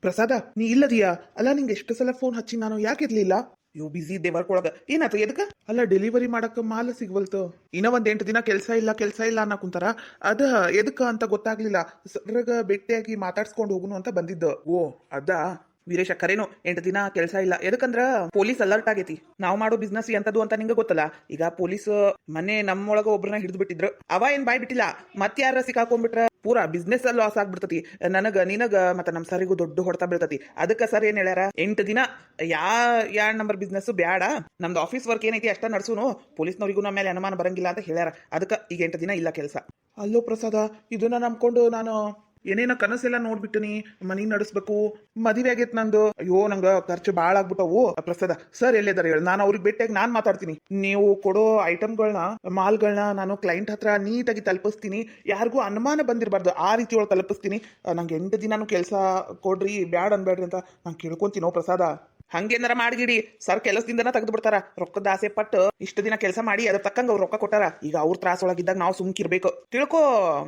ಪ್ರಸಾದ ನೀ ಇಲ್ಲದಿಯಾ? ಅಲ್ಲ ನಿಂಗೆ ಎಷ್ಟು ಸಲ ಫೋನ್ ಹಚ್ಚಿ ನಾನು ಯಾಕೆ ಇರ್ಲಿಲ್ಲ? ಇವ್ ಬಿಸಿ ಇದ್ದೆ ವರ್ಕ್ ಒಳಗ. ಏನಾಯ್ತು ಎದಕ್ಕ? ಅಲ್ಲ ಡೆಲಿವರಿ ಮಾಡಕ್ ಮಾಲ್ ಸಿಗ್ವಲ್ತು. ಇನ್ನ ಒಂದ್ 8 ದಿನ ಕೆಲ್ಸ ಇಲ್ಲ ಅನ್ನೋ ಕುಂತಾರ. ಅದ ಎದಕ್ಕ ಅಂತ ಗೊತ್ತಾಗ್ಲಿಲ್ಲ. ಸರ್ಗ ಭೇಟಿಯಾಗಿ ಮಾತಾಡ್ಸ್ಕೊಂಡು ಹೋಗುನು ಅಂತ ಬಂದಿದ್ದು. ಓ ಅದಾ ವೀರೇಶ, ಕರೇನು 8 ದಿನ ಕೆಲಸ ಇಲ್ಲ. ಎದಕ್ಕಂದ್ರ ಪೊಲೀಸ್ ಅಲರ್ಟ್ ಆಗೈತಿ. ನಾವು ಮಾಡೋ ಬಿಸ್ನೆಸ್ ಎಂತದು ಅಂತ ನಿಂಗೆ ಗೊತ್ತಲ್ಲ. ಈಗ ಪೊಲೀಸ್ ಮನೆ ನಮ್ಮೊಳಗ ಒಬ್ರನ್ನ ಹಿಡಿದು ಬಿಟ್ಟಿದ್ರು. ಅವ ಏನ್ ಬಾಯ್ ಬಿಟ್ಟಿಲ್ಲ. ಮತ್ ಯಾರ ಸಿಕ್ಕಾಕೊಂಡ್ಬಿಟ್ರ ಪೂರಾ ಬಿಸ್ನೆಸ್ ಲಾಸ್ ಆಗ್ಬಿಡ್ತತಿ. ನಿನಗ ಮತ್ತೆ ನಮ್ ಸರಿಗೂ ದೊಡ್ಡ ಹೊಡೆತ ಬೀಳ್ತತಿ. ಅದಕ್ಕ ಸರ್ ಏನ್ ಹೇಳ್ಯಾರ, 8 ದಿನ ಯಾ ನಂಬರ್ ಬಿಸ್ನೆಸ್ ಬ್ಯಾಡ, ನಮ್ದು ಆಫೀಸ್ ವರ್ಕ್ ಏನೈತಿ ಅಷ್ಟ ನಡ್ಸುನು, ಪೊಲೀಸ್ನವರಿಗೂ ನಮ್ಮ ಮೇಲೆ ಅನುಮಾನ ಬರಂಗಿಲ್ಲ ಅಂತ ಹೇಳ್ಯಾರ. ಅದಕ್ಕ ಈಗ 8 ದಿನ ಇಲ್ಲ ಕೆಲಸ. ಅಲ್ಲೋ ಪ್ರಸಾದ, ಇದನ್ನ ನಂಬ್ಕೊಂಡು ನಾನು ಏನೇನೋ ಕನಸೆಲ್ಲ ನೋಡ್ಬಿಟ್ಟಿನಿ. ಮನಿ ನಡೆಸ್ಬೇಕು, ಮದುವೆ ಆಗೈತ್ ನಂದು. ಅಯ್ಯೋ ನಂಗ ಖರ್ಚು ಭಾಳ ಆಗ್ಬಿಟ್ಟವು. ಪ್ರಸಾದ ಸರ್ ಎಲ್ಲಿದ್ದಾರೆ ಹೇಳಿ, ನಾನು ಅವ್ರಿಗೆ ಭೇಟಿಯಾಗಿ ನಾನ್ ಮಾತಾಡ್ತೀನಿ. ನೀವು ಕೊಡೋ ಐಟಮ್ಗಳನ್ನ, ಮಾಲ್ಗಳನ್ನ ನಾನು ಕ್ಲೈಂಟ್ ಹತ್ರ ನೀಟಾಗಿ ತಲುಪಿಸ್ತೀನಿ. ಯಾರಿಗೂ ಅನುಮಾನ ಬಂದಿರಬಾರ್ದು ಆ ರೀತಿ ಒಳಗೆ ತಲುಪಿಸ್ತೀನಿ. ನಂಗೆ 8 ದಿನಾನು ಕೆಲಸ ಕೊಡ್ರಿ, ಬ್ಯಾಡ್ ಅನ್ಬೇಡ್ರಿ ಅಂತ ನಾನು ಕೇಳ್ಕೊಂತೀನೋ ಪ್ರಸಾದ. ಹಂಗೇನಾರ ಮಾಡಿಗಿಡಿ ಸರ್, ಕೆಲಸದಿಂದನ ತೆಗೆದು ಬಿಡ್ತಾರ. ರೊಕ್ಕದ ಆಸೆ ಪಟ್ಟು ಇಷ್ಟು ದಿನ ಕೆಲಸ ಮಾಡಿ ಅದ್ರ ತಕ್ಕಂಗ ಅವ್ರು ರೊಕ್ಕ ಕೊಟ್ಟಾರ. ಈಗ ಅವ್ರ ತ್ರಾಸೊಳಗಿದ್ದಾಗ ನಾವು ಸುಮ್ಕಿರ್ಬೇಕು. ತಿಳ್ಕೋ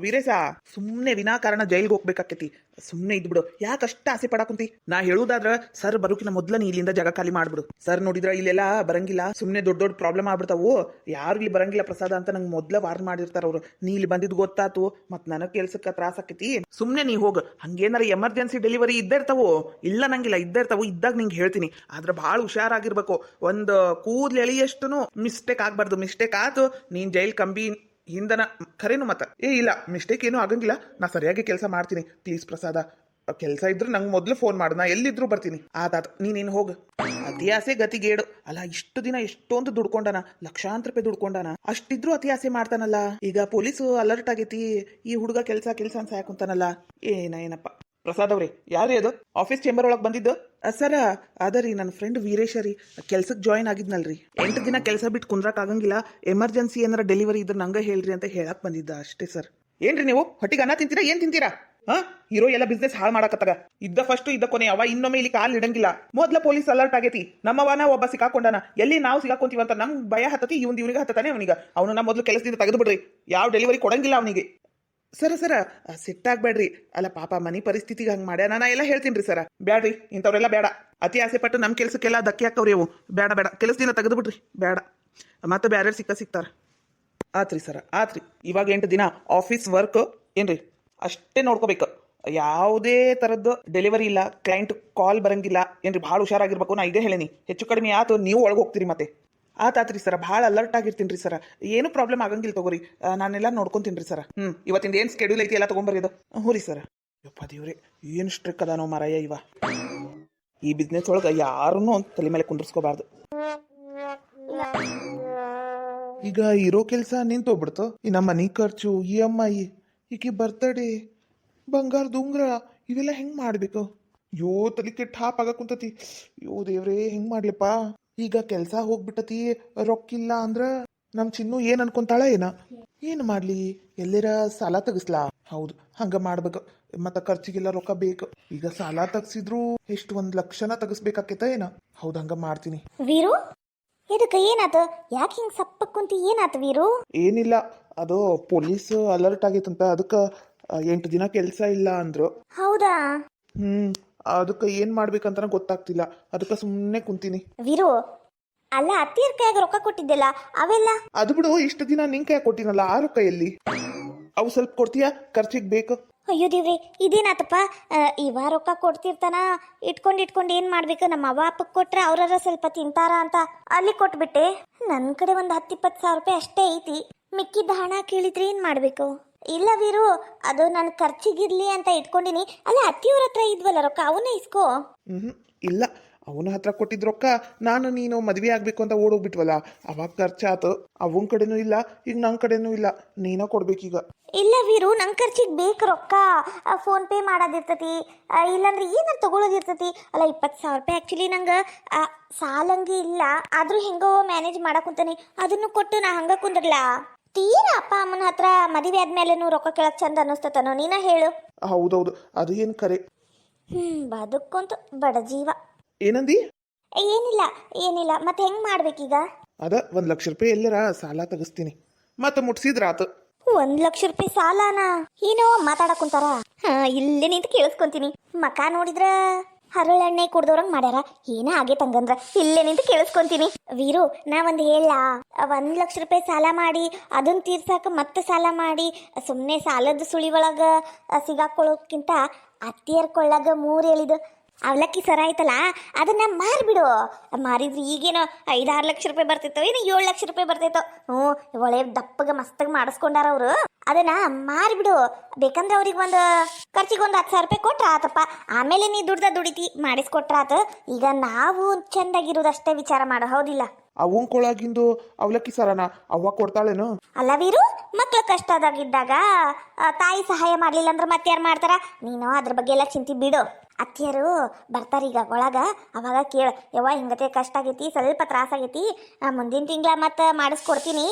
ವೀರೇಶ, ಸುಮ್ನೆ ವಿನಾಕಾರಣ ಜೈಲ್ಗೆ ಹೋಗ್ಬೇಕಾಕತಿ. ಸುಮ್ನೆ ಇದ್ಬಿಡು, ಯಾಕಷ್ಟ ಆಸೆ ಪಡಾಕುಂತಿ. ನಾ ಹೇಳುದಾದ್ರ ಸರ್ ಬರೋಕಿನ ಮೊದ್ಲ ನೀ ಇಲ್ಲಿಂದ ಜಾಗ ಖಾಲಿ ಮಾಡ್ಬಿಡು. ಸರ್ ನೋಡಿದ್ರ ಇಲ್ಲೆಲ್ಲ ಬರಂಗಿಲ್ಲ, ಸುಮ್ನೆ ದೊಡ್ಡ ದೊಡ್ಡ ಪ್ರಾಬ್ಲಮ್ ಆಗ್ಬಿಡ್ತಾವು. ಯಾರು ಇಲ್ಲಿ ಬರಂಗಿಲ್ಲ ಪ್ರಸಾದ ಅಂತ ನಂಗೆ ಮೊದ್ಲ ವಾರ್ನ್ ಮಾಡಿರ್ತಾರ ಅವ್ರು. ನೀ ಇಲ್ಲಿ ಬಂದಿದ್ ಗೊತ್ತಾತು, ಮತ್ ನನಗ್ ಕೆಲ್ಸಕ್ಕ ತ್ರಾಸ ಆಕತಿ. ಸುಮ್ನೆ ನೀ ಹೋಗ. ಹಂಗೇನಾರ ಎಮರ್ಜೆನ್ಸಿ ಡೆಲಿವರಿ ಇದ್ದೇ ಇರ್ತಾವು, ಇಲ್ಲ ನಂಗಿಲ್ಲ ಇದ್ದೇ ಇರ್ತಾವು. ಇದ್ದಾಗ ನಿಂಗೆ ಹೇಳ್ತೀನಿ. ಆದ್ರೆ ಭಾಳ ಹುಷಾರಾಗಿರ್ಬೇಕು. ಒಂದು ಕೂದ್ಲು ಎಳಿಯಷ್ಟುನು ಮಿಸ್ಟೇಕ್ ಆಗ್ಬಾರ್ದು. ಮಿಸ್ಟೇಕ್ ಆತು ನೀನ್ ಜೈಲ್ ಕಂಬಿ ಹಿಂದನ ಖರೇನು. ಮತ್ತ ಇಲ್ಲ ಮಿಸ್ಟೇಕ್ ಏನೂ ಆಗಂಗಿಲ್ಲ. ನಾ ಸರಿಯಾಗಿ ಕೆಲಸ ಮಾಡ್ತೀನಿ. ಪ್ಲೀಸ್ ಪ್ರಸಾದ, ಕೆಲಸ ಇದ್ರು ನಂಗೆ ಮೊದ್ಲು ಫೋನ್ ಮಾಡು, ನಾ ಎಲ್ಲಿದ್ರು ಬರ್ತೀನಿ. ಆತಾತ ನೀನೇನು ಹೋಗು. ಅತಿ ಆಸೆ ಗತಿಗೇಡು. ಅಲ್ಲ ಇಷ್ಟು ದಿನ ಎಷ್ಟೊಂದು ದುಡ್ಕೊಂಡಾನ, ಲಕ್ಷಾಂತರ ರೂಪಾಯಿ ದುಡ್ಕೊಂಡಾನ. ಅಷ್ಟಿದ್ರು ಅತಿ ಆಸೆ ಮಾಡ್ತಾನಲ್ಲ. ಈಗ ಪೊಲೀಸು ಅಲರ್ಟ್ ಆಗೈತಿ, ಈ ಹುಡುಗ ಕೆಲಸ ಅಂತ ಸಾಕುಂತಾನಲ್ಲ. ಏನಪ್ಪ. ಪ್ರಸಾದ್ ಅವ್ರಿ, ಯಾರು ಅದು ಆಫೀಸ್ ಚೇಂಬರ್ ಒಳಗೆ ಬಂದಿದ್ದು? ಸರ ಅದರಿ ನನ್ನ ಫ್ರೆಂಡ್ ವೀರೇಶ ರೀ, ಕೆಲ್ಸಕ್ಕೆ ಜಾಯಿನ್ ಆಗಿದ್ನಲ್ರಿ. 8 ದಿನ ಕೆಲಸ ಬಿಟ್ಟು ಕುಂದ್ರಕ್ ಆಗಂಗಿಲ್ಲ, ಎಮರ್ಜೆನ್ಸಿ ಏನಾರ ಡೆಲಿವರಿ ಇದ್ರೆ ನಂಗೆ ಹೇಳ್ರಿ ಅಂತ ಹೇಳಕ್ ಬಂದಿದ್ದ ಅಷ್ಟೇ ಸರ್. ಏನ್ರಿ ನೀವು ಹೊಟ್ಟಿಗೆ ಅನ್ನ ತಿಂತೀರಾ, ಏನ್ ತಿಂತೀರಾ? ಇರೋ ಎಲ್ಲ ಬಿಸ್ನೆಸ್ ಹಾಳು ಮಾಡಕತ್ತಾಗ. ಇದ್ದ ಫಸ್ಟ್ ಇದ್ದ ಕೊನೆ ಅವ ಇನ್ನೊಮ್ಮೆ ಇಲ್ಲಿ ಕಾಲ್ ಇಡಂಗಿಲ್ಲ. ಮೊದ್ಲ ಪೊಲೀಸ್ ಅಲರ್ಟ್ ಆಗೈತಿ. ನಮ್ಮವನ ಒಬ್ಬ ಸಿಕ್ಕಾಕೊಂಡಾನ. ಎಲ್ಲಿ ನಾವು ಸಿಕ್ಕಾಕೊಂತೀವಿ ಅಂತ ನಂಗೆ ಭಯ ಹತ್ತತಿ. ಇವನಿಗೆ ಹತ್ತತಾನೆ ಅವನಿಗೆ. ಅವನು ಮೊದ್ಲು ಕೆಲಸದಿಂದ ತೆಗೆದು ಬಿಡ್ರಿ. ಯಾವ ಡೆಲಿವರಿ ಕೊಡಂಗಿಲ್ಲ ಅವನಿಗೆ. ಸರ ಸಿಟ್ಟಾಗ್ಬೇಡ್ರಿ. ಅಲ್ಲ ಪಾಪ ಮನಿ ಪರಿಸ್ಥಿತಿಗೆ ಹಂಗೆ ಮಾಡ್ಯ. ನಾ ಎಲ್ಲ ಹೇಳ್ತೀನಿ ರೀ ಸರ. ಬ್ಯಾಡ್ರಿ, ಇಂಥವ್ರೆಲ್ಲ ಬೇಡ. ಅತಿ ಆಸೆ ಪಟ್ಟು ನಮ್ಮ ಕೆಲ್ಸಕ್ಕೆಲ್ಲ ಧಕ್ಕೆ ಆಗ್ತಾವ್ರಿ ಅವು. ಬೇಡ ಕೆಲಸದಿಂದ ತೆಗೆದು ಬಿಡ್ರಿ, ಬೇಡ. ಮತ್ತೆ ಬ್ಯಾರೆ ಸಿಗ್ತಾರ. ಆತ್ರಿ ಸರ, ಆತ್ರಿ. ಇವಾಗ 8 ದಿನ ಆಫೀಸ್ ವರ್ಕ್ ಏನ್ರಿ ಅಷ್ಟೇ ನೋಡ್ಕೋಬೇಕು. ಯಾವುದೇ ಥರದ್ದು ಡೆಲಿವರಿ ಇಲ್ಲ, ಕ್ಲೈಂಟ್ ಕಾಲ್ ಬರಂಗಿಲ್ಲ ಏನ್ರಿ. ಭಾಳ ಹುಷಾರಾಗಿರ್ಬೇಕು. ನಾ ಈಗ ಹೇಳೀನಿ. ಹೆಚ್ಚು ಕಡಿಮೆ ಆತು ನೀವು ಒಳಗೆ ಹೋಗ್ತೀರಿ ಮತ್ತೆ. ಆತಾತ್ರಿ ಸರ, ಭಾಳ ಅಲರ್ಟ್ ಆಗಿರ್ತೀನಿ ರೀ ಸರ. ಏನು ಪ್ರಾಬ್ಲಮ್ ಆಗಂಗಿಲ್ಲ ತಗೋರಿ. ನಾನೆಲ್ಲ ನೋಡ್ಕೊಂತೀನಿ ರೀ ಸರ. ಇವತ್ತಿಂದ ಏನು ಸ್ಕೆಡ್ಯೂಲ್ ಐತಿ ಎಲ್ಲ ತೊಗೊಂಬರಿ ಅದು. ಹ್ಞೂ ರೀ ಸರ. ಯಪ್ಪ ದೇವ್ರಿ, ಏನು ಸ್ಟ್ರಿಕ್ ಅದಾನೋ ಮಾರಾಯ ಇವ. ಈ ಬಿಸ್ನೆಸ್ ಒಳಗೆ ಯಾರನ್ನೂ ತಲೆ ಮೇಲೆ ಕುಂದ್ರಿಸ್ಕೋಬಾರ್ದು. ಈಗ ಇರೋ ಕೆಲಸ ನಿಂತೋಗ್ಬಿಡ್ತು. ಈ ನಮ್ಮ ಮನೆ ಖರ್ಚು, EMI, ಈಕಿ ಬರ್ತಡೇ, ಬಂಗಾರದ ಉಂಗ್ರ, ಇವೆಲ್ಲ ಹೆಂಗೆ ಮಾಡಬೇಕು? ಯೋ ತಲೆ ಕೆಟ್ಟ ಹಾಪ್ ಆಗ ಕುಂತತಿ. ಯೋ ದೇವ್ರೇ, ಹೆಂಗೆ ಮಾಡ್ಲಿಪ್ಪ? ಈಗ ಕೆಲಸ ಹೋಗ್ಬಿಟ್ಟತಿ, ರೊಕ್ಕಿಲ್ಲ ಅಂದ್ರ ನಮ್ ಚಿನ್ನು ಏನ್ ಅನ್ಕೊಂತಾಳ ಏನು ಮಾಡ್ಲಿ? ಎಲ್ಲರ ಸಾಲ ತೆಗಿಸ್ಲಾ? ಹೌದು, ಹಂಗ ಮಾಡ್ಬೇಕು. ಮತ್ತ ಖರ್ಚಿಗೆಲ್ಲ ರೊಕ್ಕ ಬೇಕು. ಈಗ ಸಾಲ ತೆಗ್ಸಿದ್ರು ಎಷ್ಟು 1 ಲಕ್ಷನ ತೆಗಿಸ್ಬೇಕಾಕೇತ ಹೌದು, ಹಂಗ ಮಾಡ್ತೀನಿ. ವೀರು, ಇದಕ್ಕೆ ಏನಾತ? ಯಾಕೆ ಹಿಂಗ್ ಸಪ್ಪಕ್ ಕುಂತಿ? ಏನಾತ ವೀರು? ಏನಿಲ್ಲ, ಅದು ಪೊಲೀಸ್ ಅಲರ್ಟ್ ಆಗೈತಂತ. ಅದಕ್ಕ 8 ದಿನ ಕೆಲಸ ಇಲ್ಲ ಅಂದ್ರು. ಹೌದಾ? ಅದಕ್ಕೆ ಏನ್ ಮಾಡ್ಬೇಕಂತ ಗೊತ್ತಾಗ್ತಿಲ್ಲ. ಅದಕ್ಕೆ ಸುಮ್ಮನೆ ಕುಂತೀನಿ. ವೀರು, ಅಲ್ಲ ಅತ್ತಿಯರ್ ಕೈಯಾಗ ರೊಕ್ಕ ಕೊಟ್ಟಿದ್ದೆಲ್ಲ ಅವೆಲ್ಲ? ಅದು ಬಿಡು, ಇಷ್ಟು ದಿನ ನಿನ್ ಕೈ ಕೊಟ್ಟಿನಲ್ಲ, ಆ ರೊಕ್ಕ ಎಲ್ಲಿ? ಅವು ಸ್ವಲ್ಪ ಕೊಡ್ತೀಯಾ? ಖರ್ಚಿಗೆ ಬೇಕು. ಅಯ್ಯೋ ದೇವ್ರಿ, ಇದೇನಾತಪ್ಪ? ಇವ ರೊಕ್ಕ ಕೊಡ್ತಿರ್ತಾನ, ಇಟ್ಕೊಂಡು ಏನ್ ಮಾಡ್ಬೇಕು? ನಮ್ಮ ಅವ್ವ ಅಪ್ಪಕ್ಕೆ ಕೊಟ್ರೆ ಅವ್ರಾರ ಸ್ವಲ್ಪ ತಿಂತಾರ ಅಂತ ಅಲ್ಲಿ ಕೊಟ್ಬಿಟ್ಟೆ. ನನ್ನ ಕಡೆ ಒಂದು 10-20 ಸಾವಿರ ರೂಪಾಯಿ ಅಷ್ಟೇ ಐತಿ. ಮಿಕ್ಕಿದ್ದ ಹಣ ಕೇಳಿದ್ರೆ ಏನ್ ಮಾಡ್ಬೇಕು? ಇಲ್ಲ ವೀರು, ಅದು ನನ್ನ ಖರ್ಚಿಗಿರ್ಲಿ ಅಂತ ಇಟ್ಕೊಂಡಿನಿ. ಅಲ್ಲ ಅತ್ತಿಯವ್ರ ಹತ್ರ ಇದ್ವಲ್ಲ ರೊಕ್ಕ, ಅವನ್ನ ಇಸ್ಕೋ. ಇಲ್ಲ, ಅವನ ಹತ್ರ ಕೊಟ್ಟಿದ್ ರೊಕ್ಕ ನಾನು ನೀನು ಮದ್ವೆ ಆಗ್ಬೇಕು ಅಂತ ಓಡೋಗ್ಬಿಟ್ವಲ್ಲ, ಅವಾಗ ಖರ್ಚಾತು. ಅವನ ಕಡೆನೂ ಇಲ್ಲ, ಈಗ ನನ್ನ ಕಡೆನೂ ಇಲ್ಲ. ನೀನ ಕೊಡ್ಬೇಕೀಗ. ಇಲ್ಲ ವೀರು, ನನ್ನ ಖರ್ಚಿಗೆ ಬೇಕು ರೊಕ್ಕ. ಫೋನ್ ಪೇ ಮಾಡೋದಿರ್ತತಿ, ಇಲ್ಲಾಂದ್ರೆ ಏನಾರು ತಗೊಳ್ಳೋದಿರ್ತತಿ. ಅಲ್ಲ 20 ಸಾವಿರ ರೂಪಾಯಿ ಆ್ಯಕ್ಚುಲಿ ನಂಗೆ ಸಾಲಂಗಿ ಇಲ್ಲ, ಆದರೂ ಹೆಂಗೋ ಮ್ಯಾನೇಜ್ ಮಾಡಕ್ಕಂತಾನೆ. ಅದನ್ನು ಕೊಟ್ಟು ನಾ ಹಂಗ ಕುಂದ್ರಲ್ಲ. ತೀರಾ ಅಪ್ಪ ಅಮ್ಮನ ಹತ್ರ ಮದುವೆ ಆದ್ಮೇಲೆನೂ ರೊಕ್ಕ ಕೇಳಕ್ ಚಂದ ಅನ್ನಿಸ್ತತನೋ? ನೀನ ಹೇಳು. ಹೌದೌದು, ಅದು ಏನು ಕರೆ. ಬದುಕೊಂತು ಬಡ ಜೀವ. ಏನಂದಿ? ಏನಿಲ್ಲ. ಮತ್ತೆ ಹೆಂಗ್ ಮಾಡ್ಬೇಕೀಗ? ಅದ 1 ಲಕ್ಷ ರೂಪಾಯಿ ಎಲ್ಲರ ಸಾಲ ತೆಗಿಸ್ತೀನಿ, ಮತ್ತೆ ಮುಟ್ಸಿದ್ರಾತು. 1,00,000 ರೂಪಾಯಿ ಸಾಲನ ಏನೋ ಮಾತಾಡಕ್ ಕುಂತಾರ. ಇಲ್ಲೇ ನಿಂತು ಕೇಳಿಸ್ಕೊಂತೀನಿ. ಮಕ ನೋಡಿದ್ರ ಹರಳೆಣ್ಣೆ ಕುಡ್ದವ್ರಂಗ್ ಮಾಡ್ಯಾರ. ಏನ ಆಗೇತಂಗಂದ್ರ ಇಲ್ಲೇ ನಿಂತು ಕೇಳಿಸ್ಕೊಂತೀನಿ. ವೀರು, ನಾ ಒಂದ್ ಹೇಳ, 1,00,000 ರೂಪಾಯಿ ಸಾಲ ಮಾಡಿ ಅದನ್ನ ತೀರ್ಸಾಕ ಮತ್ತೆ ಸಾಲ ಮಾಡಿ ಸುಮ್ಮನೆ ಸಾಲದ ಸುಳಿ ಒಳಗ ಸಿಗಾಕೊಳ್ಳೋಕ್ಕಿಂತ ಅತ್ತಿಯರ್ ಕೊಳ್ಳಾಗ 3 ಹೇಳಿದ ಅವಲಕ್ಕಿ ಸರ ಆಯ್ತಲ್ಲ, ಅದನ್ನ ಮಾರ್ಬಿಡು. ಮಾರಿದ್ರೆ ಈಗೇನೋ 5-6 ಲಕ್ಷ ರೂಪಾಯಿ ಬರ್ತಿತ್ತೋ, ಏನು 7 ಲಕ್ಷ ರೂಪಾಯಿ ಬರ್ತಿತ್ತೋ. ಒಳ್ಳೆ ದಪ್ಪಗ ಮಸ್ತಗ ಮಾಡಿಸ್ಕೊಂಡಾರ ಅವರು. ಅದನ್ನ ಮಾರ್ಬಿಡು. ಬೇಕಂದ್ರೆ ಅವ್ರಿಗೆ ಒಂದು ಖರ್ಚಿಗೆ ಒಂದು 10,000 ರೂಪಾಯಿ ಕೊಟ್ರ ಆತಪ್ಪ. ಆಮೇಲೆ ನೀ ದುಡಿತಿ ಮಾಡಿಸ್ಕೊಟ್ರ ಆತ. ಈಗ ನಾವು ಚಂದಾಗಿರೋದಷ್ಟೇ ವಿಚಾರ ಮಾಡೋ, ಹೌದಿಲ್ಲ? ಅವನ್ ಕೊಳಗಿಂದು ಅವಲಕ್ಕಿ ಸರನ ಅವ್ವ ಕೊಡ್ತಾಳೇನು? ಅಲ್ಲ ವೀರು, ಮಕ್ಳು ಕಷ್ಟದಾಗಿದ್ದಾಗ ತಾಯಿ ಸಹಾಯ ಮಾಡ್ಲಿಲ್ಲ ಅಂದ್ರೆ ಮತ್ತೆ ಯಾರು ಮಾಡ್ತಾರ? ನೀನು ಅದ್ರ ಬಗ್ಗೆ ಎಲ್ಲ ಚಿಂತೆ ಬಿಡು. ಅತ್ತಿಯರು ಬರ್ತಾರೀಗ ಒಳಗ, ಅವಾಗ ಕೇಳ, ಯವ್ವ ಹಿಂಗತೆ ಕಷ್ಟ ಆಗೈತಿ, ಸ್ವಲ್ಪ ತ್ರಾಸ ಆಗೈತಿ, ಮುಂದಿನ ತಿಂಗಳ ಮತ್ತೆ ಮಾಡಿಸ್ಕೊಡ್ತೀನಿ,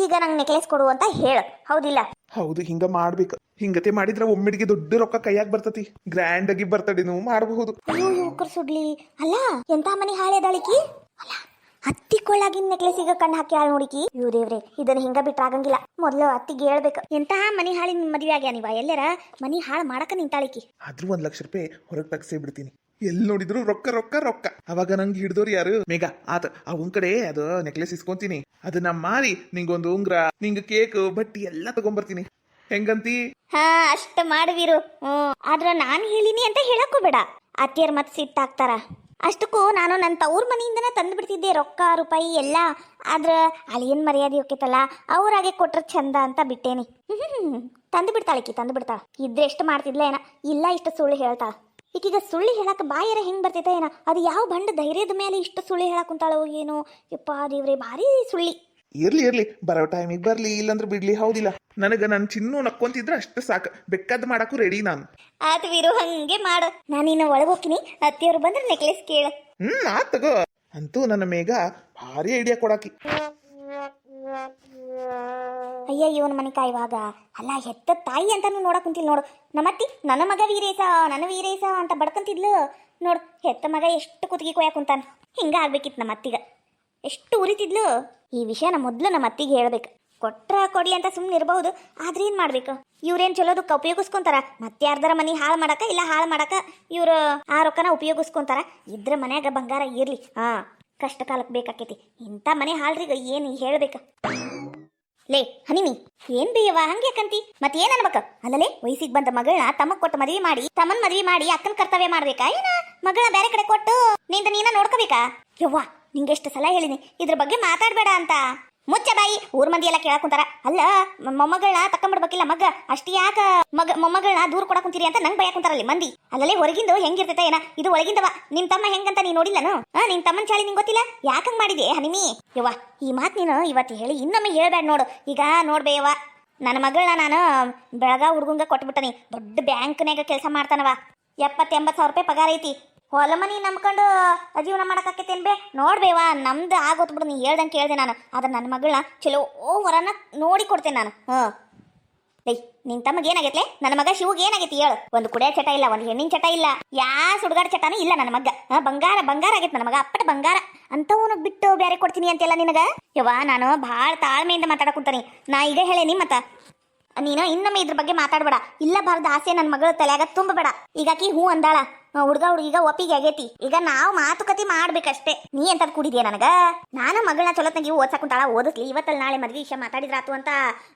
ಈಗ ನಂಗೆ ನೆಕ್ಲೆಸ್ ಕೊಡು ಅಂತ ಹೇಳು, ಹೌದಿಲ್ಲ? ಹೌದು, ಹಿಂಗ ಮಾಡ್ಬೇಕು. ಹಿಂಗತೆ ಮಾಡಿದ್ರ ಒಮ್ಮಿಡಿಗೆ ದೊಡ್ಡ ರೊಕ್ಕ ಕೈಯಾಗ ಬರ್ತತಿ. ಗ್ರ್ಯಾಂಡ್ ಆಗಿ ಬರ್ತಡೇನು ಮಾಡಬಹುದು. ಅಯ್ಯೋ ಯುವಕರು ಸುಡ್ಲಿ. ಅಲ್ಲ ಎಂತ ಮನಿ ಹಾಳೆದಾಳಿಕಿ. ಅಲ್ಲ ಹತ್ತಿ ಕೊಳ್ಳಾಗಿನ ನೆಕ್ಲೆಸ್ ಈಗ ಕಣ್ಣು ಹಾಕಿ ಹಾಳು ನೋಡಿಕಿ. ಇವ್ ದೇವ್ರೆ, ಇದನ್ನ ಹಿಂಗ ಬಿಟ್ರಾಗಂಗಿಲ್ಲ. ಮೊದ್ಲು ಅತ್ತಿಗೆ ಹೇಳ್ಬೇಕು, ಎಂತಹ ಮನಿ ಹಾಳಿನ ಮದುವೆ ಆಗ್ಯಾ ನೀವ, ಎಲ್ಲರ ಮನಿ ಹಾಳು ಮಾಡಕ ನಿಂತಾಳಿಕಿ. ಆದ್ರೂ 1,00,000 ರೂಪಾಯಿ ಹೊರಗೆ ತಗ್ಸೇ ಬಿಡ್ತೀನಿ. ಎಲ್ಲಿ ನೋಡಿದ್ರು ರೊಕ್ಕ ರೊಕ್ಕ ರೊಕ್ಕ. ಅವಾಗ ನಂಗೆ ಹಿಡ್ದೋರು ಯಾರು? ಮೇಘ ಆತ ಅವನ್ ಕಡೆ ಅದು ನೆಕ್ಲೆಸ್ ಇಸ್ಕೊಂತೀನಿ, ಅದನ್ನ ಮಾರಿ ನಿಂಗೊಂದು ಉಂಗ್ರ, ನಿಂಗ ಕೇಕ್, ಬಟ್ಟಿ ಎಲ್ಲ ತಗೊಂಡ್ಬರ್ತೀನಿ. ಹೆಂಗಂತಿ? ಅಷ್ಟ ಮಾಡುವಿರು. ಆದ್ರ ನಾನ್ ಹೇಳಿನಿ ಅಂತ ಹೇಳಕ್ಕೂ ಬೇಡ, ಅತ್ತಿಯರ್ ಮತ್ ಸಿಟ್ಟಾಗ್ತಾರ. ಅಷ್ಟಕ್ಕೂ ನಾನು ನನ್ನ ತವ್ರ ಮನೆಯಿಂದನೇ ತಂದು ಬಿಡ್ತಿದ್ದೆ ರೊಕ್ಕ ರೂಪಾಯಿ ಎಲ್ಲ. ಆದ್ರ ಅಳಿಯನ್ ಮರ್ಯಾದೆ ಹೋಗ್ತೈತಲ್ಲ, ಅವ್ರಾಗೆ ಕೊಟ್ರ ಚಂದ ಅಂತ ಬಿಟ್ಟೇನಿ. ತಂದು ಬಿಡ್ತಾಳಿಕಿ, ತಂದು ಬಿಡ್ತಾಳ. ಇದ್ರೆ ಎಷ್ಟು ಮಾಡ್ತಿದ್ಲ ಏನ, ಇಲ್ಲ ಇಷ್ಟು ಸುಳ್ಳು ಹೇಳ್ತಾಳ. ಈಗೀಗ ಸುಳ್ಳು ಹೇಳಕ್ ಬಾಯರ ಹೆಂಗ್ ಬರ್ತೈತ ಏನ, ಅದು ಯಾವ ಬಂಡ ಧೈರ್ಯದ ಮೇಲೆ ಇಷ್ಟು ಸುಳ್ಳು ಹೇಳಕ್ ಕುಂತಾಳೋ ಏನೋ. ಯಪ್ಪ ದೇವ್ರೆ, ಭಾರಿ ಸುಳ್ಳಿ. ಇರ್ಲಿ ಬರೋ ಟೈಮಿಗೆ ಬರ್ಲಿ, ಇಲ್ಲಂದ್ರೆ ಬಿಡ್ಲಿ, ಹೌದಿಲ್ಲ? ನನಗ ನನ್ ಚಿನ್ನು ನಕ್ಕೊಂತಿದ್ರ ಅಷ್ಟು ಸಾಕು, ಬೆಕ್ಕದ್ ಮಾಡಕ್ಕೂ ರೆಡಿ ನಾನು. ಆತ ವೀರು, ಹಂಗೆ ಮಾಡು. ನಾನಿನ್ನ ಒಳಗೆ ಹೋಗ್ತೀನಿ, ಅತ್ತಿಯವ್ರು ಬಂದ್ರೆ ನೆಕ್ಲೆಸ್ ಕೇಳು. ಆತ್ ತಗೋ. ಅಂತೂ ನನ್ನ ಮೇಘ ಭಾರಿ ಐಡಿಯಾ ಕೊಡಾಕಿ. ಅಯ್ಯ ಇವನ್ ಮನೆ ಕಾಯುವಾಗ ಅಲ್ಲ, ಹೆತ್ತ ತಾಯಿ ಅಂತಾನು ನೋಡಕ್ ಕುಂತಿಲ್ ನೋಡು. ನಮ್ಮತ್ತಿ ನನ್ನ ಮಗ ವೀರೇಶ, ನನ್ನ ವೀರೇಶ ಅಂತ ಬಡ್ಕಂತಿದ್ಲು ನೋಡು. ಹೆತ್ತ ಮಗ ಎಷ್ಟು ಕುತ್ತಿಗೆ ಕೊಯ್ಯಾಕ ಕುಂತಾನ. ಹಿಂಗ ಆಗ್ಬೇಕಿತ್ತು ನಮ್ಮ ಅತ್ತಿಗ, ಎಷ್ಟು ಉರಿತಿದ್ಲು. ಈ ವಿಷಯನ ಮೊದ್ಲು ನಮ್ಮ ಅತ್ತಿಗೆ ಹೇಳ್ಬೇಕು. ಕೊಟ್ರ ಕೊಡ್ಲಿ ಅಂತ ಸುಮ್ಮನೆ ಇರಬಹುದು, ಆದ್ರೆ ಏನ್ ಮಾಡ್ಬೇಕು? ಇವ್ರೇನ್ ಚಲೋದಕ್ಕ ಉಪಯೋಗಿಸ್ಕೊಂತಾರ, ಮತ್ತೆ ಯಾರ್ದಾರ ಮನಿ ಹಾಳು ಮಾಡಕ ಇಲ್ಲ ಹಾಳು ಮಾಡಕ ಇವ್ರು ಆ ರೊಕ್ಕನ ಉಪಯೋಗಿಸ್ಕೊಂತಾರ. ಇದ್ರ ಮನ್ಯಾಗ ಬಂಗಾರ ಇರ್ಲಿ, ಕಷ್ಟ ಕಾಲಕ್ಕೆ ಬೇಕಾಕೈತಿ. ಇಂಥ ಮನೆ ಹಾಳ್ರಿಗ ಏನ್ ಹೇಳ್ಬೇಕ? ಲೇ ಹನಿಮಿ, ಏನ್ ಬೇಯವ್ವ ಹಂಗ್ಯಾಕಂತಿ? ಮತ್ ಏನ್ ಅನ್ಬೇಕ? ಅಲ್ಲಲೇ ವಯಸ್ಸಿಗೆ ಬಂದ ಮಗಳನ್ನ ತಮ್ಮಗ್ ಕೊಟ್ಟು ಮದ್ವಿ ಮಾಡಿ, ತಮ್ಮನ್ ಮದ್ವಿ ಮಾಡಿ ಅಕ್ಕನ ಕರ್ತವ್ಯ ಮಾಡ್ಬೇಕಾ ಏನ? ಮಗಳ ಬೇರೆ ಕಡೆ ಕೊಟ್ಟು ನೀನ ನೋಡ್ಕೋಬೇಕಾ? ಯವ್ವ ನಿಂಗೆ ಎಷ್ಟು ಸಲ ಹೇಳಿನಿ ಇದ್ರ ಬಗ್ಗೆ ಮಾತಾಡ್ಬೇಡ ಅಂತ. ಮುಚ್ಚ ಬಾಯಿ, ಊರ್ ಮಂದಿ ಎಲ್ಲ ಕೇಳಕ್ ಕುಂತಾರ. ಅಲ್ಲ ಮೊಮ್ಮಗಳನ್ನ ತಕೊಂಡ್ಬಿಡ್ಬೇಕಿಲ್ಲ ಮಗ, ಅಷ್ಟ್ ಯಾಕ ಮೊಮ್ಮಗಳನ್ನ ದೂರ ಕೊಡಕ್ ಕುಂತೀರಿ ಅಂತ ನಂಗೆ ಬಯಕ್ ಕುಂತಾರಲ್ಲಿ ಮಂದಿ. ಅಲ್ಲಲೇ ಹೊರಗಿಂದು ಹೆಂಗಿರ್ತೈತ ಏನ, ಇದು ಒಳಗಿಂದವ. ನಿಮ್ ತಮ್ಮ ಹೆಂಗಂತ ನೀ ನೋಡಿಲ್ಲನು? ನಿನ್ ತಮ್ಮನ್ ಚಾಳಿ ನಿಂಗೆ ಗೊತ್ತಿಲ್ಲ? ಯಾಕಂಗ್ ಮಾಡಿದೆ ಹನಿಮಿ? ಯವ್ವ ಈ ಮಾತ್ ನೀನು ಇವತ್ತು ಹೇಳಿ ಇನ್ನೊಮ್ಮೆ ಹೇಳ್ಬೇಡ ನೋಡು. ಈಗ ನೋಡ್ಬೇಯವ್ವ, ನನ್ನ ಮಗಳನ್ನ ನಾನು ಬೆಳಗಾವ್ ಹುಡುಗಂಗ ಕೊಟ್ಬಿಟ್ಟನಿ. ದೊಡ್ಡ ಬ್ಯಾಂಕ್ನಾಗ ಕೆಲಸ ಮಾಡ್ತಾನವ. 70-80 ಸಾವಿರ ರೂಪಾಯಿ ಪಗಾರ ಐತಿ. ಹೊಲ ಮನಿ ನಂಬ್ಕೊಂಡು ಜೀವನ ಮಾಡಕ್ಕಾಕೈತೇನ್ ಬೇ? ನೋಡ್ಬೇವ, ನಮ್ದು ಆಗೋತ್ ಬಿಡು. ನೀ ಹೇಳ್ದಂಗೆ ಕೇಳ್ದೆ ನಾನು. ಆದ್ರೆ ನನ್ನ ಮಗಳನ್ನ ಚಲೋ ವರನ ನೋಡಿ ಕೊಡ್ತೇನೆ ನಾನು. ಲೈ ನಿನ್ ತಮಗೆ ಏನಾಗೈತ್ಲೆ? ನನ್ನ ಮಗ ಶಿವಗೆ ಏನಾಗೈತಿ ಹೇಳು? ಒಂದು ಕುಡಿಯ ಚಟ ಇಲ್ಲ, ಒಂದು ಹೆಣ್ಣಿನ ಚಟ ಇಲ್ಲ, ಸುಡುಗಾಡ ಚಟನೂ ಇಲ್ಲ ನನ್ನ ಮಗ. ಬಂಗಾರ ಆಗೈತೆ ನನ್ನ ಮಗ, ಅಪ್ಪಟ ಬಂಗಾರ. ಅಂತವನು ಬಿಟ್ಟು ಬೇರೆ ಕೊಡ್ತೀನಿ ಅಂತೆಲ್ಲ ನಿನಗ? ಯವ್ವ ನಾನು ಭಾಳ ತಾಳ್ಮೆಯಿಂದ ಮಾತಾಡಕ್ ಕುಂತಾನಿ. ನಾ ಈಗ ಹೇಳೇನಿ, ಮತ್ತ ನೀನು ಇನ್ನೊಮ್ಮೆ ಇದ್ರ ಬಗ್ಗೆ ಮಾತಾಡ್ಬೇಡ. ಇಲ್ಲ ಬಾರ್ದ ಆಸೆ ನನ್ನ ಮಗಳ ತಲೆಯಾಗ ತುಂಬಬೇಡ. ಈಗಾಕಿ ಹೂ ಅಂದಾಳ, ಹುಡುಗ ಒಪ್ಪಿಗೆ ಆಗೈತಿ. ಈಗ ನಾವು ಮಾತುಕತೆ ಮಾಡ್ಬೇಕಷ್ಟೇ. ನೀ ಎಂತದ್ ಕುಡಿದ್ಯಾ ನನಗ? ನಾನು ಮಗಳನ್ನ ಚಲೋತ್ನಾಗಿ ಓದ್ಸಾಕುಂತಾಳ, ಓದಿಸ್ಲಿ, ಇವತ್ತಲ್ಲಿ ನಾಳೆ ಮದ್ವಿ ವಿಷಯ ಮಾತಾಡಿದ್ರಾತು ಅಂತ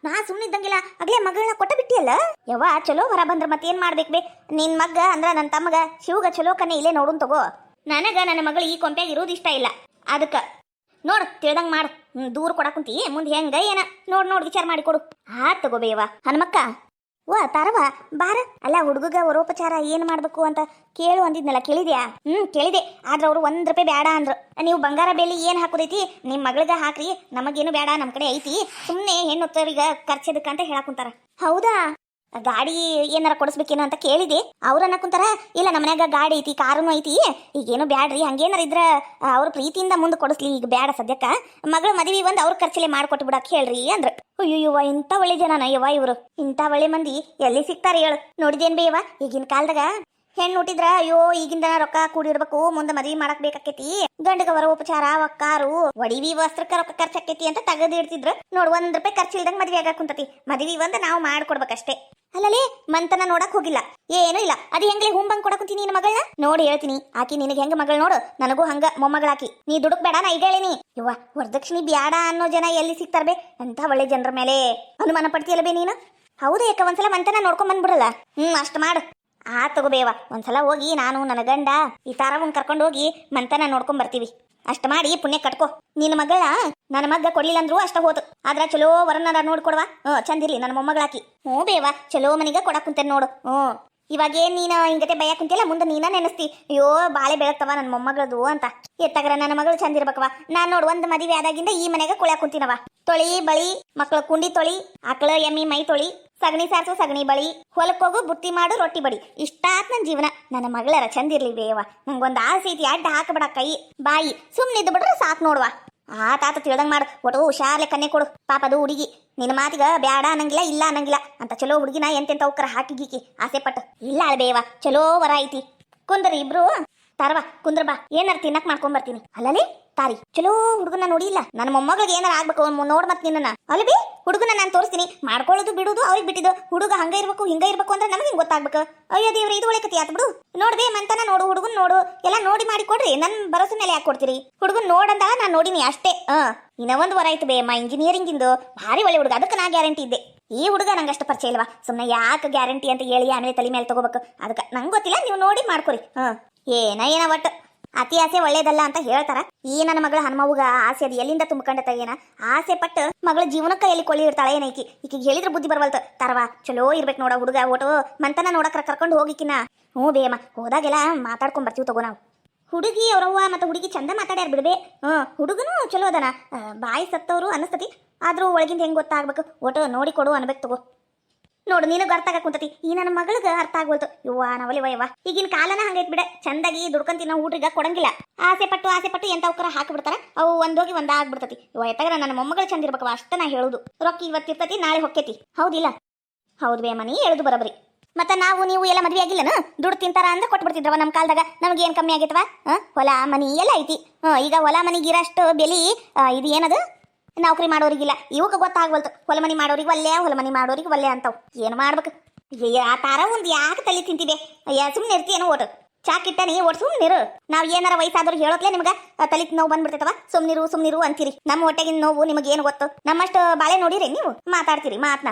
ನಾ ಸುಮ್ಮನಿದ್ದಂಗಿಲ್ಲ. ಆಗ್ಲೇ ಮಗಳನ್ನ ಕೊಟ್ಟ ಬಿಟ್ಟಿಯಲ್ಲ. ಯವ್ವ ಚಲೋ ಹೊರ ಬಂದ್ರ ಮತ್ತೇನ್ ಮಾಡ್ಬೇಕು ಬೇ? ನಿನ್ ಮಗ ಅಂದ್ರ ನನ್ನ ತಮ್ಮಗ ಶಿವಗ ಚಲೋ ಕನೆ ಇಲ್ಲೇ ನೋಡುನ್ ತಗೋ. ನನಗ ನನ್ನ ಮಗಳು ಈ ಕೊಂಪ್ಯಾಗ ಇರೋದು ಇಷ್ಟ ಇಲ್ಲ. ಅದಕ್ಕ ನೋಡು ತಿಳ್ದಂಗ್ ಮಾಡು. ದೂರ ಕೊಡಕುಂತಿ ಮುಂದೆ ಹೆಂಗ ಏನ ನೋಡ್ ವಿಚಾರ ಮಾಡಿ ಕೊಡು. ತಗೋಬೇಯವ್ವ. ಹನುಮಕ್ಕ ತಾರವ ಬಾರ. ಅಲ್ಲ ಹುಡುಗಗ ವರೋಪಚಾರ ಏನ್ ಮಾಡ್ಬೇಕು ಅಂತ ಕೇಳು ಅಂದಿದ್ನಲ್ಲ, ಕೇಳಿದ್ಯಾ? ಕೇಳಿದೆ. ಆದ್ರ ಅವ್ರು 1 ರೂಪಾಯಿ ಬೇಡ ಅಂದ್ರು. ನೀವು ಬಂಗಾರ ಬೇಲಿ ಏನ್ ಹಾಕೋದೈತಿ ನಿಮ್ ಮಗಳಿಗೆ ಹಾಕ್ರಿ, ನಮಗೇನು ಬೇಡ, ನಮ್ ಕಡೆ ಐತಿ, ಸುಮ್ನೆ ಹೆಣ್ಣೊತ್ತವರಿಗ ಖರ್ಚದಕ್ಕ ಅಂತ ಹೇಳಾಕುಂತಾರ. ಹೌದಾ? ಗಾಡಿ ಏನಾರ ಕೊಡಿಸ್ಬೇಕೇನೋ ಅಂತ ಕೇಳಿದೆ. ಅವ್ರನ್ನ ಕುಂತಾರ, ಇಲ್ಲ ನಮ್ಮ ಮನ್ಯಾಗ ಗಾಡಿ ಐತಿ, ಕಾರುನು ಐತಿ, ಈಗೇನು ಬ್ಯಾಡ್ರಿ, ಹಂಗೇನಾರ ಇದ್ರ ಅವ್ರ ಪ್ರೀತಿಯಿಂದ ಮುಂದೆ ಕೊಡಿಸ್ಲಿ, ಈಗ ಬ್ಯಾಡ ಸದ್ಯಕ್ಕ, ಮಗಳ ಮದುವೆ ಬಂದು ಅವ್ರ ಖರ್ಚಲೆ ಮಾಡ್ಕೊಟ್ಟು ಬಿಡಕ್ ಹೇಳ್ರಿ ಅಂದ್ರ. ಅಯ್ಯವ್ವ ಇಂಥ ಒಳ್ಳೆ ಜನನ ಯವ್ವ ಇವ್ರು. ಇಂಥ ಒಳ್ಳೆ ಮಂದಿ ಎಲ್ಲಿ ಸಿಗ್ತಾರ ಹೇಳು? ನೋಡಿದೇನ್ ಬೇಯವ್ವ, ಈಗಿನ ಕಾಲದಾಗ ಹೆಣ್ಣು ಹುಟ್ಟಿದ್ರ ಅಯ್ಯೋ ಈಗಿಂದ ರೊಕ್ಕ ಕೂಡಿರ್ಬೇಕು ಮುಂದೆ ಮದ್ವಿ ಮಾಡಕ್ ಬೇಕಾಕೇತಿ ಗಂಡಗ ವರ ಉಪಚಾರ ಒಕ್ಕಾರು ಒಡಿವಿ ವಸ್ತ್ರಕ್ಕ ರೊಕ್ಕ ಖರ್ಚಾಕೇತಿ ಅಂತ ತೆಗೆದಿಡ್ತಿದ್ರು ನೋಡ್ ₹1 ಖರ್ಚಿಲ್ದಂಗ್ ಮದ್ವೆ ಆಗಾಕ್ ಕುಂತತಿ ಮದ್ವಿ ಒಂದ್ ನಾವು ಮಾಡ್ಕೊಡ್ಬೇಕಷ್ಟೇ ಅಲ್ಲಲೇ ಮಂತನ ನೋಡಕ್ ಹೋಗಿಲ್ಲ ಏನೂ ಇಲ್ಲ ಅದು ಹೆಂಗ್ಲೆ ಹುಂಬಂಗ್ ಕೊಡಕ್ ಕುಂತೀನಿ ನಿನ್ನ ಮಗಳನ್ನ ನೋಡಿ ಹೇಳ್ತೀನಿ ಆಕಿ ನಿನಗೆ ಹೆಂಗ ಮಗಳು ನೋಡು ನನಗೂ ಹಂಗ ಮೊಮ್ಮಗಳಾಕಿ ನೀ ದುಡುಕ್ ಬೇಡ ನಾ ಈಗ ಹೇಳಿನಿ ಇವ್ವ ವರದಕ್ಷಿಣಿ ಬ್ಯಾಡ ಅನ್ನೋ ಜನ ಎಲ್ಲಿ ಸಿಗ್ತಾರ ಬೇ ಅಂತ ಒಳ್ಳೆ ಜನರ ಮೇಲೆ ಅನುಮಾನ ಪಡ್ತೀಯಲ್ಲ ಬೇ ನೀನು ಹೌದು ಯಾಕ ಒಂದ್ಸಲ ಮಂತನ ನೋಡ್ಕೊಂಡ್ ಬಂದ್ಬಿಡಲ್ಲ ಅಷ್ಟ್ ಮಾಡು ಆ ತಗೋಬೇವ ಒಂದ್ಸಲ ಹೋಗಿ ನಾನು ನನ್ನ ಗಂಡ ಈ ತಾರವನ್ ಕರ್ಕೊಂಡು ಹೋಗಿ ಮಂತನ ನೋಡ್ಕೊಂಡ್ ಬರ್ತೀವಿ ಅಷ್ಟ ಮಾಡಿ ಪುಣ್ಯ ಕಟ್ಕೋ ನಿನ್ನ ಮಗಳ ನನ್ನ ಮಗ್ಗ ಕೊಡ್ಲಿಲ್ಲ ಅಂದ್ರು ಅಷ್ಟ ಹೋತು ಆದ್ರ ಚಲೋ ವರನಾರ ನೋಡ್ಕೊಡ್ವಾ ಚಂದಿರ್ಲಿ ನನ್ನ ಮೊಮ್ಮಗಳಾಕಿ ಹ್ಞೂ ಬೇವ ಚಲೋ ಮನಿಗ ಕೊಡಕ್ ಕುಂತೇನ್ ನೋಡು ಇವಾಗ ಏನ್ ನೀನ ಹಿಂಗತೆ ಬಯ್ಯ ಕುಂತಿಲ್ಲ ಮುಂದೆ ನೀನ ನೆನಸ್ತಿ ಅಯ್ಯೋ ಬಾಳೆ ಬೆಳಗ್ತವ ನನ್ನ ಮೊಮ್ಮಗಳದು ಅಂತ ಎತ್ತಾಗ್ರ ನನ್ನ ಮಗಳು ಚಂದಿರ್ಬೇಕವ ನಾನ್ ನೋಡು ಒಂದ್ ಮದುವೆ ಆದಾಗಿಂದ ಈ ಮನೆಗ ಕುಳ್ಯಾಕ ಕುಂತಿನವ ತೊಳಿ ಬಳಿ ಮಕ್ಕಳ ಕುಂಡಿ ತೊಳಿ ಆಕಳ ಎಮ್ಮಿ ಮೈ ತೊಳಿ ಸಗಣಿ ಸಾರ್ಸು ಸಗಣಿ ಬಳಿ ಹೊಲಕ್ ಹೋಗು ಬುತ್ತಿ ಮಾಡು ರೊಟ್ಟಿ ಬಡಿ ಇಷ್ಟಾತ್ ನನ್ ಜೀವನ ನನ್ನ ಮಗಳರ ಚಂದಿರ್ಲಿ ಬೇವ ನಂಗೊಂದ್ ಆಸೆ ಐತಿ ಅಡ್ಡ ಹಾಕಬೇಡ ಕೈ ಬಾಯಿ ಸುಮ್ನಿದ್ದು ಬಿಡ್ರೆ ಸಾಕ್ ನೋಡ್ವ ಆ ತಾತ ತಿಳ್ದಂಗ್ ಮಾಡು ಒಟ್ಟು ಹುಷಾರ್ಲೆ ಕನ್ನೆ ಕೊಡು ಪಾಪದು ಹುಡುಗಿ ನಿನ್ನ ಮಾತಿಗ ಬ್ಯಾಡ ಅನ್ನಂಗಿಲ್ಲ ಇಲ್ಲ ಅನ್ನಂಗಿಲ್ಲ ಅಂತ ಚಲೋ ಹುಡುಗಿನ ಎಂತೆಂತ ಉಕ್ಕರ ಹಾಕಿ ಗೀಕಿ ಆಸೆ ಪಟ್ಟು ಇಲ್ಲ ಅಳ್ಬೇವ ಚಲೋ ವರ ಐತಿ ಕುಂದ್ರಿ ಇಬ್ರು ತಾರವಾ ಕುಂದ್ರ ಬಾ ಏನಾರ ತಿನ್ನಕ್ ಮಾಡ್ಕೊಂಡ್ ಬರ್ತೀನಿ ಅಲ್ಲಲೇ ತಾರಿ ಚಲೋ ಹುಡುಗನ ನೋಡಿಲ್ಲ ನನ್ನ ಮೊಮ್ಮಗಳಿಗೆ ಏನಾರ ಆಗ್ಬೇಕು ನೋಡ್ ಮತ್ ನಿನ್ನ ಅಲ್ಲ ಬಿ ಹುಡುಗನ ನಾನು ತೋರಿಸ್ತೀನಿ ಮಾಡ್ಕೊಳ್ಳೋದು ಬಿಡುದು ಅವ್ರಿಗೆ ಬಿಟ್ಟಿದ್ದು ಹುಡುಗ ಹಂಗ ಇರ್ಬೇಕು ಹಿಂಗ ಇರ್ಬೇಕು ಅಂದ್ರೆ ನಮಗೆ ಹಿಂಗ್ ಗೊತ್ತಾಗ್ಬೇಕು ಅಯ್ಯೋ ದೇವ್ರ ಇದು ಒಳ್ಳೆ ಕತಿ ಆತ್ ಬಿಡು ನೋಡ್ಬೇ ಮಂತನ ನೋಡು ಹುಡುಗನ್ ನೋಡು ಎಲ್ಲ ನೋಡಿ ಮಾಡಿ ಕೊಡ್ರಿ ನನ್ ಭರೋಸೆ ಮೇಲೆ ಯಾಕೆ ಕೊಡ್ತೀರಿ ಹುಡುಗನ್ ನೋಡಂದಾಗ ನಾನ್ ನೋಡಿನಿ ಅಷ್ಟೇ ಇನ್ನ ಒಂದ್ ವರ ಆಯ್ತು ಬೇಮ್ಮ ಇಂಜಿನಿಯರಿಂಗ್ ಇಂದು ಭಾರಿ ಒಳ್ಳೆ ಹುಡುಗ ಅದಕ್ಕೆ ನಾ ಗ್ಯಾರಂಟಿ ಇದ್ದೆ ಈ ಹುಡುಗ ನಂಗಷ್ಟು ಪರಿಚಯ ಇಲ್ವಾ ಸುಮ್ನೆ ಯಾಕೆ ಗ್ಯಾರಂಟಿ ಅಂತ ಹೇಳಿ ಆಮೇಲೆ ತಲೆ ಮೇಲೆ ತಗೋಬೇಕು ಅದಕ್ಕೆ ನಂಗೆ ಗೊತ್ತಿಲ್ಲ ನೀವು ನೋಡಿ ಮಾಡ್ಕೊರಿ ಏನ ಒಟ್ಟು ಅತಿ ಆಸೆ ಒಳ್ಳೇದಲ್ಲ ಅಂತ ಹೇಳ್ತಾರ ಈ ನನ್ನ ಮಗಳ ಹನುಮವ್ಗ ಆಸೆ ಅದು ಎಲ್ಲಿಂದ ತುಂಬ್ಕೊಂಡತ ಏನ ಆಸೆ ಪಟ್ಟು ಮಗಳ ಜೀವನಕ್ಕ ಎಲ್ಲಿ ಕೊಳ್ಳಿ ಇರ್ತಾಳೆ ಏನೈಕಿ ಈಕಿಗೆ ಹೇಳಿದ್ರೆ ಬುದ್ಧಿ ಬರವಲ್ತ ತರವಾ ಚಲೋ ಇರ್ಬೇಕು ನೋಡ ಹುಡುಗ ಓಟು ಮಂತನ ನೋಡಕ್ರ ಕರ್ಕೊಂಡು ಹೋಗಿಕಿನ ಹ್ಞೂ ಬೇಮ ಹೋದಾಗೆಲ್ಲ ಮಾತಾಡ್ಕೊಂಡ್ ಬರ್ತೀವಿ ತಗೋ ನಾವು ಹುಡುಗಿ ಅವ್ರವ್ವ ಮತ್ತೆ ಹುಡುಗಿ ಚಂದ ಮಾತಾಡ್ಯಾರ ಬಿಡ್ಬೇ ಹುಡುಗನು ಚಲೋ ಅದನ ಬಾಯಿ ಸತ್ತವ್ರು ಅನಸ್ತತಿ ಆದ್ರೂ ಒಳಗಿಂದ ಹೆಂಗ್ ಗೊತ್ತಾಗ್ಬೇಕು ಓಟು ನೋಡಿ ಕೊಡು ಅನ್ಬೇಕು ತಗೋ ನೋಡು ನೀನು ಅರ್ಥ ಆಗ ಕುಂತತಿ ಈ ನನ್ನ ಮಗಳಿಗೆ ಅರ್ಥ ಆಗ್ಬೋಲ್ತು ಇವ್ವ ನಾವಲ್ಲಿ ವಯವ್ವ ಈಗಿನ ಕಾಲನ ಹಂಗೈತ್ ಬಿಡ ಚಂದಾಗಿ ದುಡ್ಕಂತಿನ ಊಟ್ರಿಗ ಕೊಡಂಗಿಲ್ಲ ಆಸೆ ಪಟ್ಟು ಎಂತ ಉಕ್ಕರ ಹಾಕಿಬಿಡ್ತಾರ ಅವು ಒಂದೋಗಿ ಒಂದ ಆಗ್ಬಿಡ್ತತಿ ಇವ ಎತ್ತಗ್ರ ನನ್ನ ಮೊಮ್ಮಗಳು ಚಂದ ಇರ್ಬೇಕವ ಅಷ್ಟ ನಾ ಹೇಳುದು ರೊಕ್ಕ ಇವತ್ತಿರ್ತತಿ ನಾಳೆ ಹೊಕ್ಕೇತಿ ಹೌದಿಲ್ಲ ಹೌದು ಬೇ ಮನಿ ಹೇಳುದು ಬರಬರಿ ಮತ್ತೆ ನೀವು ಎಲ್ಲ ಮದ್ವೆ ಆಗಿಲ್ಲನ ದುಡ್ಡು ತಿಂತಾರ ಅಂದ್ರೆ ಕೊಟ್ಬಿಡ್ತಿದ್ರವ ನಮ್ಮ ಕಾಲದಾಗ ನಮ್ಗೆ ಏನ್ ಕಮ್ಮಿ ಆಗೈತವ ಹೊಲ ಮನಿ ಎಲ್ಲ ಐತಿ ಈಗ ಹೊಲ ಮನಿಗಿರಷ್ಟು ಬೆಲಿ ಇದು ಏನದು ನೌಕರಿ ಮಾಡೋರಿಗಿಲ್ಲ ಇವಕ್ಕೆ ಗೊತ್ತಾಗ್ವಲ್ತು ಹೊಲ ಮನಿ ಮಾಡೋರಿಗೆ ಒಲ್ಲೆ ಹೊಲ ಮನಿ ಮಾಡೋರಿಗೆ ಒಲ್ಲೆ ಅಂತಾವ್ ಏನು ಮಾಡ್ಬೇಕು ಆ ತಾರ ಒಂದು ಯಾಕೆ ತಲೆ ತಿಂತಿದೆ ಸುಮ್ಮನೆ ಇರ್ತೀಯೇನೋ ಓಟು ಚಾಕಿಟ್ಟನಿ ಓಟ್ ಸುಮ್ನಿರು ನಾವ್ ಏನಾರ ವಯಸ್ಸಾದ್ರು ಹೇಳೋತ್ಲೆ ನಿಮ್ಗ ತಲೆ ನೋವು ಬಂದ್ಬಿಡ್ತೈತವ ಸುಮ್ನಿರು ಅಂತೀರಿ ನಮ್ಮ ಹೊಟ್ಟೆಗಿನ ನೋವು ನಿಮಗೆ ಏನು ಗೊತ್ತು ನಮ್ಮಷ್ಟು ಬಾಳೆ ನೋಡಿರಿ ನೀವು ಮಾತಾಡ್ತೀರಿ ಮಾತ್ನ